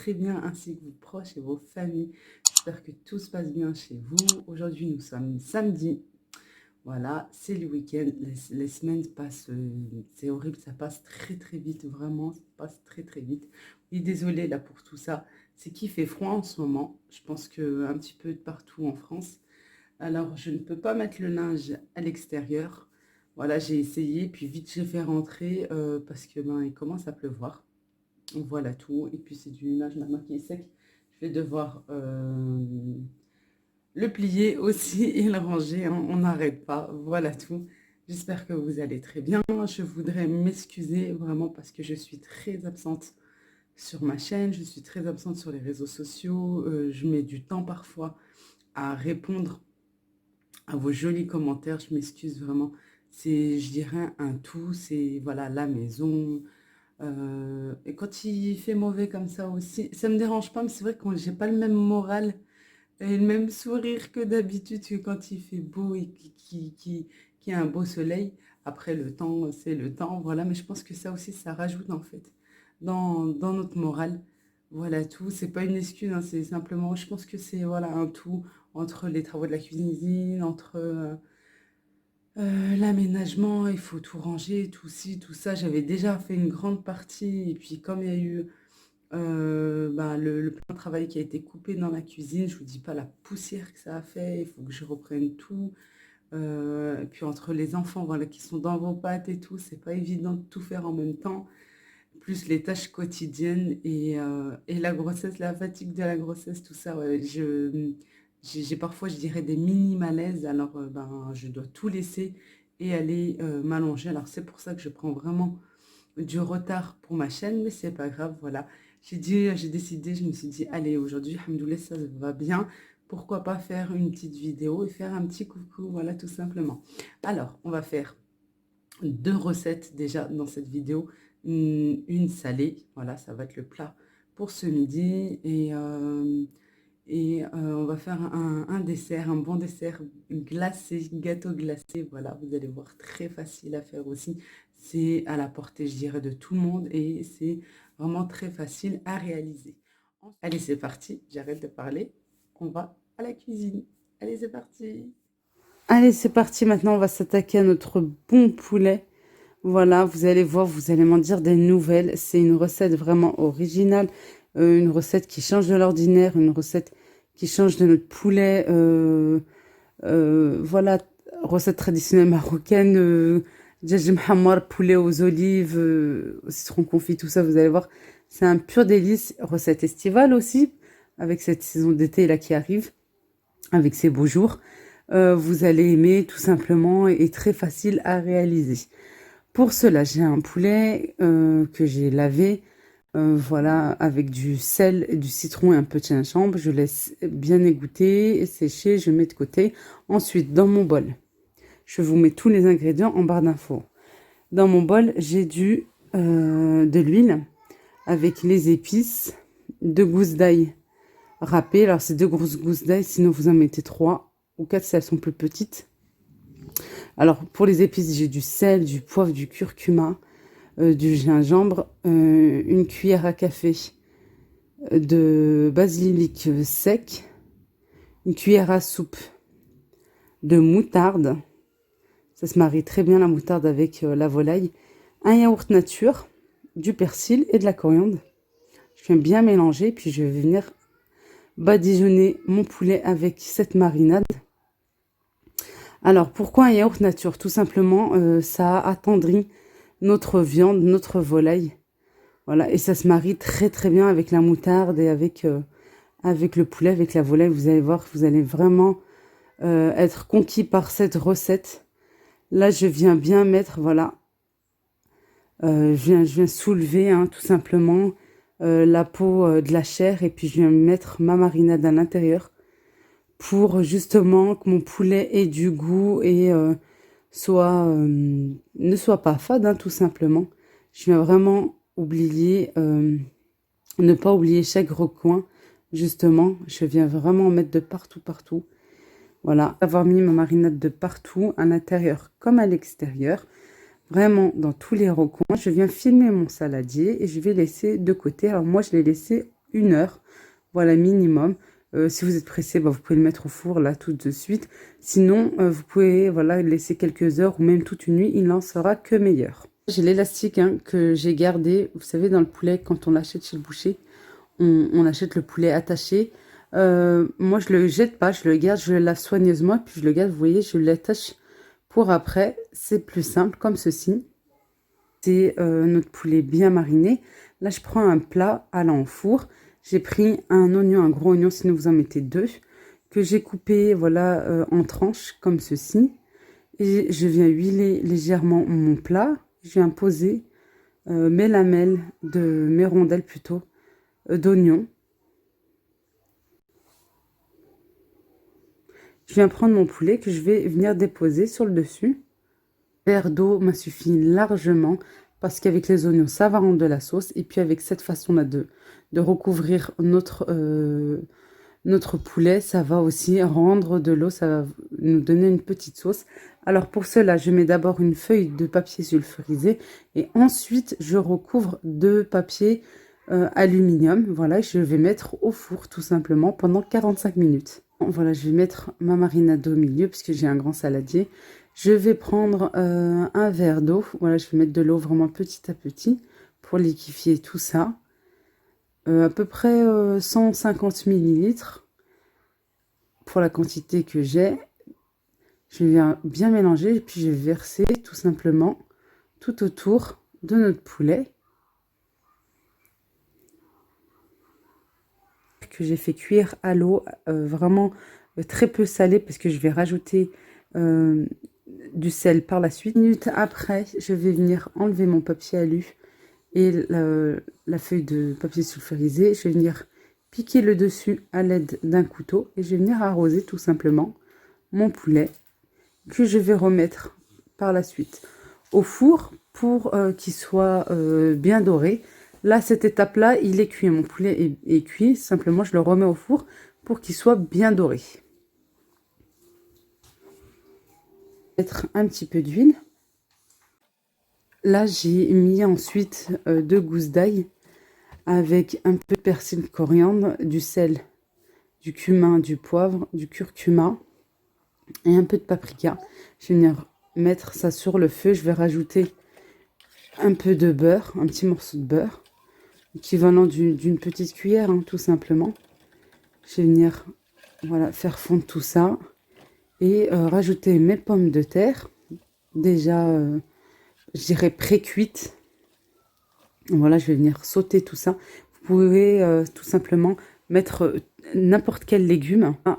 très bien, ainsi que vos proches et vos familles. J'espère que tout se passe bien chez vous. Aujourd'hui, nous sommes samedi. Voilà, c'est le week-end. Les semaines passent, c'est horrible, ça passe très très vite, vraiment, ça passe très très vite. Oui, désolée là pour tout ça. C'est qu'il fait froid en ce moment. Je pense que un petit peu de partout en France. Alors, je ne peux pas mettre le linge à l'extérieur. Voilà, j'ai essayé, puis vite j'ai fait rentrer parce que ben il commence à pleuvoir. Voilà tout. Et puis c'est du linge maintenant qui est sec. Je vais devoir le plier aussi et le ranger, hein. On n'arrête pas. Voilà tout. J'espère que vous allez très bien. Je voudrais m'excuser vraiment parce que je suis très absente sur ma chaîne. Je suis très absente sur les réseaux sociaux. Je mets du temps parfois à répondre à vos jolis commentaires. Je m'excuse vraiment. C'est, je dirais, un tout. C'est, voilà, la maison. Et quand il fait mauvais comme ça aussi, ça me dérange pas, mais c'est vrai que j'ai pas le même moral et le même sourire que d'habitude que quand il fait beau et qu'il y a un beau soleil. Après, le temps, c'est le temps, voilà. Mais je pense que ça aussi, ça rajoute en fait dans notre morale. Voilà tout. C'est pas une excuse, hein, c'est simplement, je pense que c'est voilà un tout entre les travaux de la cuisine, entre l'aménagement, il faut tout ranger, tout ci, tout ça. J'avais déjà fait une grande partie et puis comme il y a eu ben, le plan de travail qui a été coupé dans la cuisine, je vous dis pas la poussière que ça a fait, il faut que je reprenne tout. Et puis entre les enfants, voilà, qui sont dans vos pattes et tout, c'est pas évident de tout faire en même temps. Plus les tâches quotidiennes et la grossesse, la fatigue de la grossesse, tout ça, ouais, j'ai parfois, je dirais, des mini-malaises. Alors, ben, je dois tout laisser et aller m'allonger. Alors, c'est pour ça que je prends vraiment du retard pour ma chaîne, mais c'est pas grave, voilà. J'ai décidé, je me suis dit, allez, aujourd'hui, alhamdoulilah, ça va bien. Pourquoi pas faire une petite vidéo et faire un petit coucou, voilà, tout simplement. Alors, on va faire deux recettes déjà dans cette vidéo. Une salée, voilà, ça va être le plat pour ce midi. On va faire un dessert, un bon dessert glacé, gâteau glacé. Voilà, vous allez voir, très facile à faire aussi. C'est à la portée, je dirais, de tout le monde et c'est vraiment très facile à réaliser. Allez, c'est parti, j'arrête de parler. On va à la cuisine. Allez, c'est parti. Allez, c'est parti. Maintenant, on va s'attaquer à notre bon poulet. Voilà, vous allez voir, vous allez m'en dire des nouvelles. C'est une recette vraiment originale, une recette qui change de l'ordinaire, une recette qui change de notre poulet. Voilà, recette traditionnelle marocaine, djajj mhammar, poulet aux olives, au citron confit, tout ça, vous allez voir. C'est un pur délice. Recette estivale aussi, avec cette saison d'été là qui arrive, avec ces beaux jours. Vous allez aimer tout simplement et très facile à réaliser. Pour cela, j'ai un poulet que j'ai lavé, voilà, avec du sel, du citron et un peu de gingembre. Je laisse bien égoutter et sécher, je mets de côté. Ensuite, dans mon bol, je vous mets tous les ingrédients en barre d'infos. Dans mon bol, j'ai de l'huile avec les épices, 2 gousses d'ail râpées. Alors, c'est 2 grosses gousses d'ail, sinon vous en mettez 3 ou 4 si elles sont plus petites. Alors, pour les épices, j'ai du sel, du poivre, du curcuma, du gingembre, une cuillère à café de basilic sec, une cuillère à soupe de moutarde. Ça se marie très bien la moutarde avec la volaille. Un yaourt nature, du persil et de la coriandre. Je viens bien mélanger, puis je vais venir badigeonner mon poulet avec cette marinade. Alors, pourquoi un yaourt nature? Tout simplement, ça attendrit notre viande, notre volaille. Voilà, et ça se marie très très bien avec la moutarde et avec le poulet, avec la volaille. Vous allez voir, vous allez vraiment être conquis par cette recette. Là, je viens bien mettre, voilà, je viens soulever hein, tout simplement la peau de la chair et puis je viens mettre ma marinade à l'intérieur pour justement que mon poulet ait du goût et ne soit pas fade, hein, tout simplement. Je viens vraiment ne pas oublier chaque recoin, justement. Je viens vraiment en mettre de partout, partout. Voilà, avoir mis ma marinade de partout, à l'intérieur comme à l'extérieur. Vraiment dans tous les recoins. Je viens filmer mon saladier et je vais laisser de côté. Alors moi, je l'ai laissé 1 heure. Voilà, minimum. Si vous êtes pressé, bah, vous pouvez le mettre au four là tout de suite. Sinon, vous pouvez voilà, le laisser quelques heures ou même toute une nuit. Il n'en sera que meilleur. J'ai l'élastique hein, que j'ai gardé. Vous savez, dans le poulet, quand on l'achète chez le boucher, on achète le poulet attaché. Moi, je le jette pas, je le garde, je le lave soigneusement, puis je le garde, vous voyez, je l'attache pour après. C'est plus simple, comme ceci. C'est notre poulet bien mariné. Là, je prends un plat allant au four. J'ai pris un oignon, un gros oignon, sinon vous en mettez 2, que j'ai coupé voilà, en tranches, comme ceci. Et je viens huiler légèrement mon plat. Je viens poser mes lamelles, mes rondelles plutôt, d'oignons. Je viens prendre mon poulet que je vais venir déposer sur le dessus. Un verre d'eau m'a suffi largement parce qu'avec les oignons, ça va rendre de la sauce. Et puis avec cette façon-là de recouvrir notre poulet, ça va aussi rendre de l'eau, ça va nous donner une petite sauce. Alors pour cela, je mets d'abord une feuille de papier sulfurisé et ensuite je recouvre de papier aluminium. Voilà, je vais mettre au four tout simplement pendant 45 minutes. Voilà, je vais mettre ma marinade au milieu puisque j'ai un grand saladier. Je vais prendre un verre d'eau. Voilà, je vais mettre de l'eau vraiment petit à petit pour liquéfier tout ça. À peu près 150 millilitres pour la quantité que j'ai. Je vais bien mélanger et puis je vais verser tout simplement tout autour de notre poulet que j'ai fait cuire à l'eau, vraiment très peu salé parce que je vais rajouter du sel par la suite. Une minute après, je vais venir enlever mon papier alu et la feuille de papier sulfurisé. Je vais venir piquer le dessus à l'aide d'un couteau et je vais venir arroser tout simplement mon poulet que je vais remettre par la suite au four pour qu'il soit bien doré. Là, cette étape-là, il est cuit. Mon poulet est cuit. Simplement, je le remets au four pour qu'il soit bien doré. Mettre un petit peu d'huile. Là, j'ai mis ensuite 2 gousses d'ail avec un peu de persil, de coriandre, du sel, du cumin, du poivre, du curcuma et un peu de paprika. Je vais venir mettre ça sur le feu. Je vais rajouter un peu de beurre, un petit morceau de beurre, équivalent d'une petite cuillère, hein, tout simplement. Je vais venir voilà, faire fondre tout ça et rajouter mes pommes de terre, déjà, je dirais pré-cuites. Voilà, je vais venir sauter tout ça. Vous pouvez tout simplement mettre n'importe quel légume. Ah,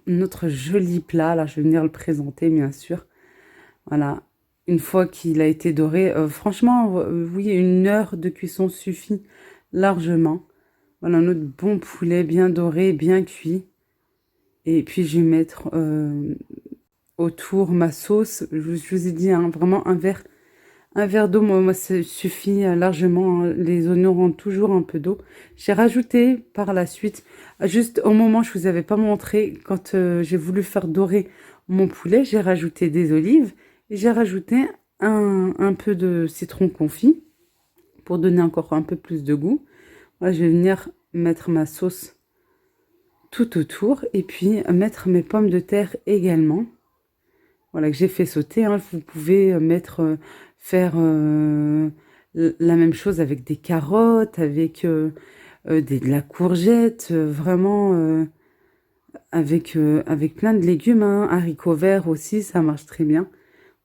notre joli plat, là, je vais venir le présenter, bien sûr. Voilà, une fois qu'il a été doré, franchement, oui, 1 heure de cuisson suffit largement. Voilà, notre bon poulet bien doré, bien cuit. Et puis, je vais mettre autour ma sauce. Je vous ai dit, hein, vraiment un verre d'eau, moi, ça suffit largement. Hein. Les oignons rendent toujours un peu d'eau. J'ai rajouté par la suite, juste au moment, je vous avais pas montré, quand j'ai voulu faire dorer mon poulet, j'ai rajouté des olives. Et j'ai rajouté un peu de citron confit pour donner encore un peu plus de goût. Voilà, je vais venir mettre ma sauce tout autour et puis mettre mes pommes de terre également. Voilà, que j'ai fait sauter. Hein. Vous pouvez faire la même chose avec des carottes, avec de la courgette, vraiment avec plein de légumes. Hein. Haricots verts aussi, ça marche très bien.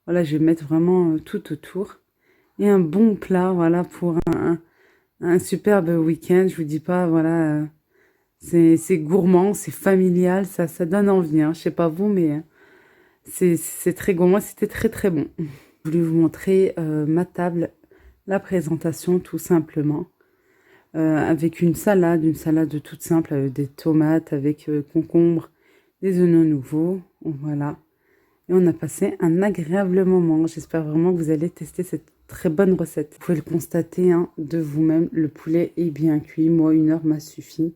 Voilà, je vais mettre vraiment tout autour. Et un bon plat, voilà, pour un superbe week-end. Je vous dis pas, voilà, c'est gourmand, c'est familial, ça donne envie. Hein. Je sais pas vous, mais c'est très gourmand. C'était très, très bon. Je voulais vous montrer ma table, la présentation, tout simplement. Avec une salade toute simple, avec des tomates, avec concombre, des oignons nouveaux. Voilà. Et on a passé un agréable moment. J'espère vraiment que vous allez tester cette très bonne recette. Vous pouvez le constater hein, de vous-même. Le poulet est bien cuit. Moi, 1 heure m'a suffi.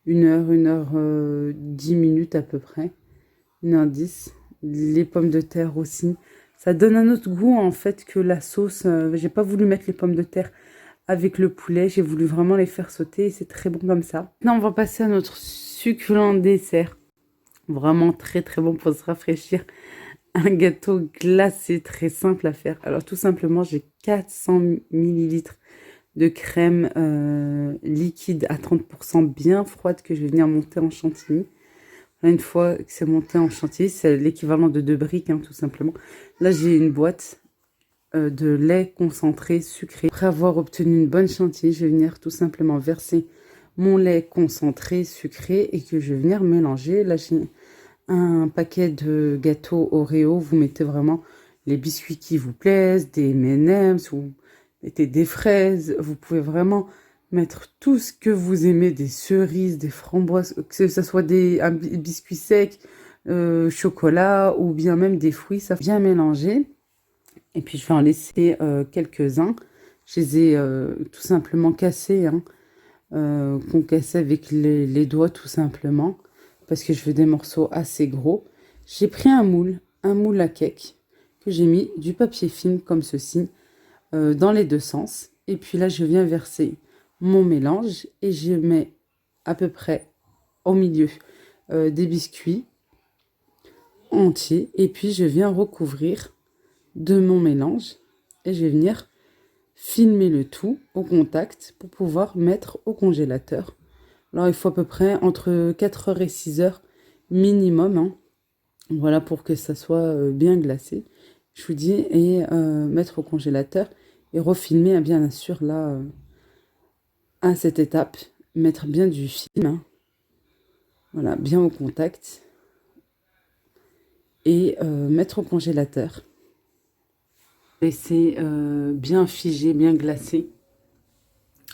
1 heure, 10 minutes à peu près. 1h10. Les pommes de terre aussi. Ça donne un autre goût en fait que la sauce. J'ai pas voulu mettre les pommes de terre avec le poulet. J'ai voulu vraiment les faire sauter et c'est très bon comme ça. Maintenant, on va passer à notre succulent dessert. Vraiment très très bon pour se rafraîchir. Un gâteau glacé très simple à faire. Alors tout simplement, j'ai 400 millilitres de crème liquide à 30% bien froide que je vais venir monter en chantilly. Une fois que c'est monté en chantilly, c'est l'équivalent de 2 briques, hein, tout simplement. Là, j'ai une boîte de lait concentré sucré. Après avoir obtenu une bonne chantilly, je vais venir tout simplement verser mon lait concentré sucré et que je vais venir mélanger. Là, j'ai un paquet de gâteaux Oreo. Vous mettez vraiment les biscuits qui vous plaisent, des M&M's, vous mettez des fraises. Vous pouvez vraiment mettre tout ce que vous aimez, des cerises, des framboises, que ce soit un biscuit sec, chocolat ou bien même des fruits. Ça bien mélanger. Et puis je vais en laisser quelques-uns. Je les ai tout simplement cassés, hein, qu'on cassait avec les doigts tout simplement, parce que je veux des morceaux assez gros. J'ai pris un moule à cake, que j'ai mis du papier film comme ceci, dans les deux sens. Et puis là, je viens verser mon mélange et je mets à peu près au milieu des biscuits entiers. Et puis je viens recouvrir de mon mélange et je vais venir filmer le tout au contact pour pouvoir mettre au congélateur. Alors il faut à peu près entre 4 heures et 6 heures minimum, hein. Voilà, pour que ça soit bien glacé, je vous dis, et mettre au congélateur et refilmer, hein, bien sûr là à cette étape, mettre bien du film, hein. Voilà, bien au contact et mettre au congélateur. Laisser bien figée, bien glacée.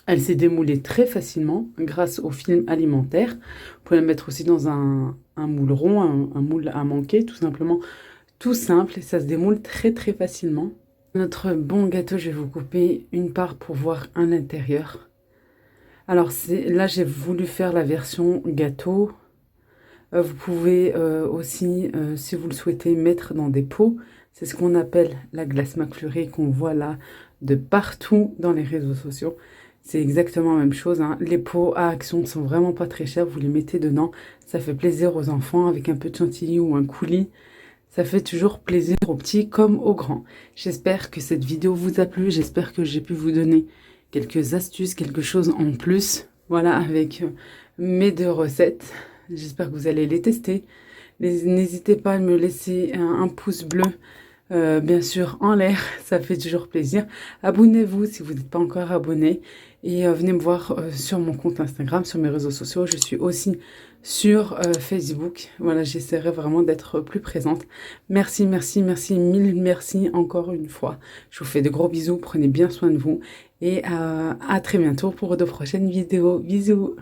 Elle s'est démoulée très facilement grâce au film alimentaire. Vous pouvez la mettre aussi dans un moule rond, un moule à manquer, tout simplement. Tout simple et ça se démoule très très facilement. Notre bon gâteau, je vais vous couper une part pour voir à l'intérieur. Alors là, j'ai voulu faire la version gâteau. Vous pouvez aussi, si vous le souhaitez, mettre dans des pots. C'est ce qu'on appelle la glace McFlurry qu'on voit là de partout dans les réseaux sociaux. C'est exactement la même chose, hein. Les pots à action ne sont vraiment pas très chers. Vous les mettez dedans. Ça fait plaisir aux enfants avec un peu de chantilly ou un coulis. Ça fait toujours plaisir aux petits comme aux grands. J'espère que cette vidéo vous a plu. J'espère que j'ai pu vous donner quelques astuces, quelque chose en plus. Voilà, avec mes 2 recettes. J'espère que vous allez les tester. N'hésitez pas à me laisser un pouce bleu, bien sûr, en l'air. Ça fait toujours plaisir. Abonnez-vous si vous n'êtes pas encore abonné. Et venez me voir sur mon compte Instagram, sur mes réseaux sociaux. Je suis aussi sur Facebook. Voilà, j'essaierai vraiment d'être plus présente. Merci, merci, merci, mille merci encore une fois. Je vous fais de gros bisous. Prenez bien soin de vous. Et à très bientôt pour de prochaines vidéos. Bisous!